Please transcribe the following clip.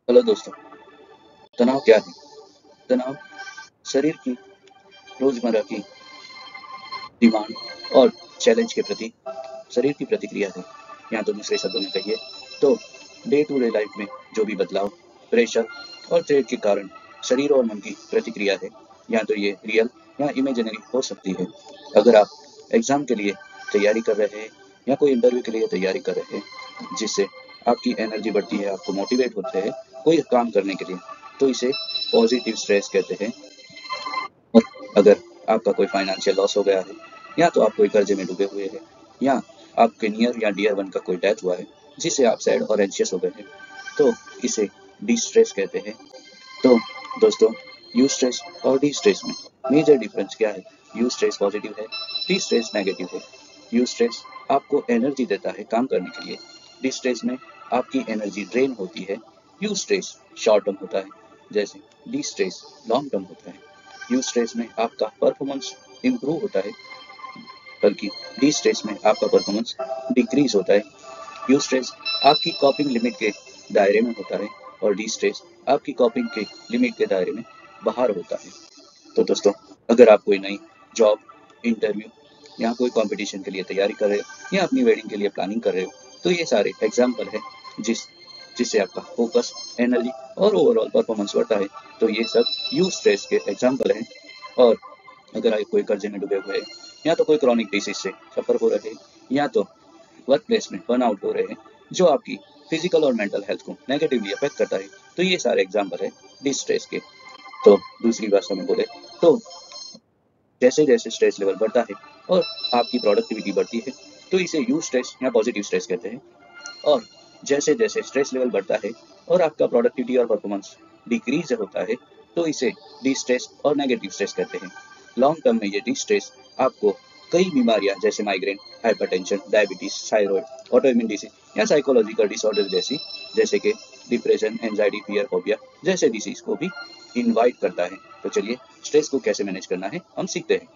Hello दोस्तों। तनाव क्या है? तनाव शरीर की रोजमर्रा की डिमांड और चैलेंज के प्रति शरीर की प्रतिक्रिया है। या तो दूसरे शब्दों में कहिए तो डे टू डे लाइफ में जो भी बदलाव, प्रेशर और थ्रेट के कारण शरीर और मन की प्रतिक्रिया है। या तो ये रियल या इमेजिनरी हो सकती है। अगर आप एग्जाम के लिए तैयारी कर रहे हैं या कोई इंटरव्यू के लिए तैयारी कर रहे हैं जिससे आपकी एनर्जी बढ़ती है, आपको मोटिवेट होते हैं कोई काम करने के लिए, तो इसे पॉजिटिव स्ट्रेस कहते हैं। और अगर आपका कोई फाइनेंशियल लॉस हो गया है या तो आप कोई कर्जे में डूबे हुए हैं या आपके नियर या डियर वन का कोई डेथ हुआ है जिससे आप सैड और एंशियस हो गए हैं, तो इसे डी स्ट्रेस कहते हैं। तो दोस्तों, यू स्ट्रेस और डी स्ट्रेस में मेजर डिफरेंस क्या है? यू स्ट्रेस पॉजिटिव है, डी स्ट्रेस नेगेटिव है। यू स्ट्रेस आपको एनर्जी देता है काम करने के लिए, डी स्ट्रेस में आपकी एनर्जी ड्रेन होती है। यू स्ट्रेस शॉर्ट टर्म होता है, जैसे डी स्ट्रेस लॉन्ग टर्म होता है। यू स्ट्रेस में आपका परफॉर्मेंस इंप्रूव होता है, बल्कि डी स्ट्रेस में आपका परफॉर्मेंस डिक्रीज होता है। यू स्ट्रेस आपकी कॉपिंग लिमिट के दायरे में होता है और डी स्ट्रेस आपकी कॉपिंग के लिमिट के दायरे में बाहर होता है। तो दोस्तों, अगर आप कोई नई जॉब, इंटरव्यू या कोई कंपटीशन के लिए तैयारी कर रहे हो या अपनी वेडिंग के लिए प्लानिंग कर रहे हो, तो ये सारे एग्जाम्पल है जिससे आपका फोकस, एनर्जी और ओवरऑल परफॉर्मेंस बढ़ता है। तो ये सब यू स्ट्रेस के एग्जाम्पल हैं। और अगर आप कोई कर्जे में डूबे हुए हैं या तो कोई क्रॉनिक डिसीज से सफर हो रहे हैं या तो वर्क प्लेस में बर्नआउट हो रहे हैं जो आपकी फिजिकल और मेंटल हेल्थ को नेगेटिवली अफेक्ट करता है, तो ये सारे एग्जाम्पल है डिस्ट्रेस के। तो दूसरी भाषा में बोले तो जैसे जैसे स्ट्रेस लेवल बढ़ता है और आपकी प्रोडक्टिविटी बढ़ती है, तो इसे यू स्ट्रेस या पॉजिटिव स्ट्रेस कहते हैं। और जैसे जैसे स्ट्रेस लेवल बढ़ता है और आपका प्रोडक्टिविटी और परफॉर्मेंस डिक्रीज होता है, तो इसे डी स्ट्रेस और नेगेटिव स्ट्रेस कहते हैं। लॉन्ग टर्म में ये डी स्ट्रेस आपको कई बीमारियां जैसे migraine, hypertension, diabetes, thyroid, autoimmune disease या साइकोलॉजिकल डिसऑर्डर जैसे कि डिप्रेशन, एंजाइटी, फियर, फोबिया जैसे डिसीज को भी इनवाइट करता है। तो चलिए, स्ट्रेस को कैसे मैनेज करना है हम सीखते हैं।